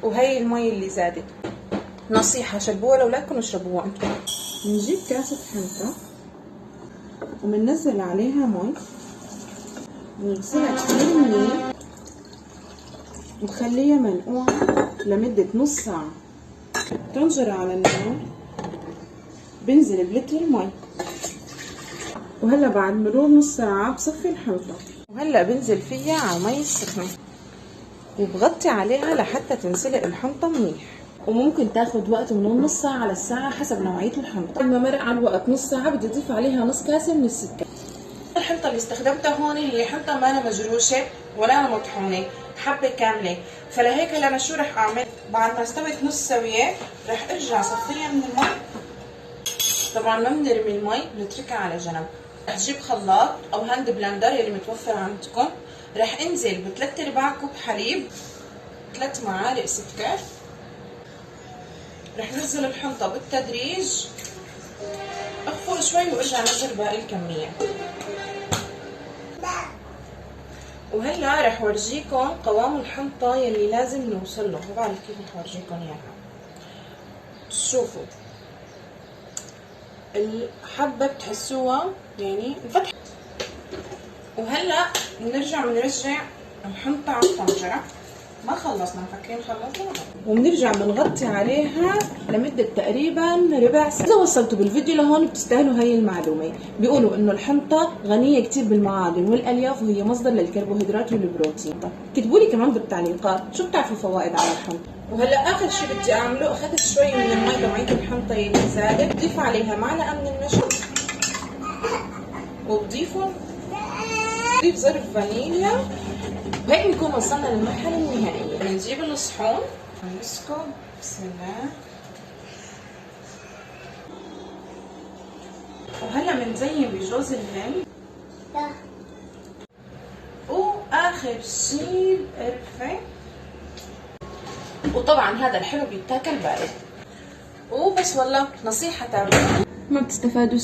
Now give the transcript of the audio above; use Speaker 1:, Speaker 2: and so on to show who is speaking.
Speaker 1: وهي المي اللي زادت. نصيحة، شربوها لاولادكم واشربوها انتم.
Speaker 2: بنجيب كاسة حنطة وبننزل عليها مي ونغسلها كتير منيح ونخليها منقوعة لمدة نص ساعة. طنجرة على النار بنزل بلتر مي، وهلا بعد مرور نص ساعة بصفي الحنطة،
Speaker 1: وهلا بنزل فيها على المي السخنة وبغطي عليها لحتى تنسلق الحنطة منيح.
Speaker 2: وممكن تاخد وقت من نص ساعة للساعة حسب نوعية الحنطة. لما مرق على الوقت نص ساعة بدي اضيف عليها نص كاسة من السكر.
Speaker 1: الحنطة اللي استخدمتها هون هي حنطة ما أنا مجروشة ولا أنا مطحونة، حبة كاملة. فلهيك هلا أنا شو رح أعمل؟ بعد ما استوت نص سوية رح أرجع صفيها من المي. طبعا ما بنرمي المي، بنتركها على جنب. رح أجيب خلاط أو هاند بلندر يلي متوفر عندكم. رح أنزل ب3/4 كوب حليب، 3 معالق سكر. رح نزل الحنطة بالتدريج، أخفق شوي وأرجع نزل باقي الكمية. وهلا رح ورجيكم قوام الحنطة يلي لازم نوصل له. ما بعرف كيف رح ورجيكم اياها. شوفوا الحبة بتحسوها يعني انفتحت. وهلا بنرجع الحنطة على الطنجرة. ما خلصنا، مفكرين خلصنا.
Speaker 2: وبنرجع بنغطي عليها لمدة تقريبا ربع ساعة. إذا وصلتوا بالفيديو لهون بتستاهلوا هاي المعلومة. بيقولوا إنه الحنطة غنية كتير بالمعادن والألياف وهي مصدر للكربوهيدرات والبروتين. اكتبوا لي كمان بالتعليقات شو بتعرفوا فوائد على الحنطة.
Speaker 1: وهلا آخر شي بدي أعمله، أخذت شوي من المي تبعت الحنطة يلي زادت، بضيف عليها معلقة من النشا وبضيف ظرف فانيليا. وهيك بنكون وصلنا للمرحلة النهائية. بنجيب الصحون ونمسكه بسم الله. وهلا بنزين بجوز الهند. واخر شي القرفة. وطبعا هذا الحلو بيتاكل بارد. وبس والله نصيحة تابعوا.
Speaker 2: ما بتستفادوا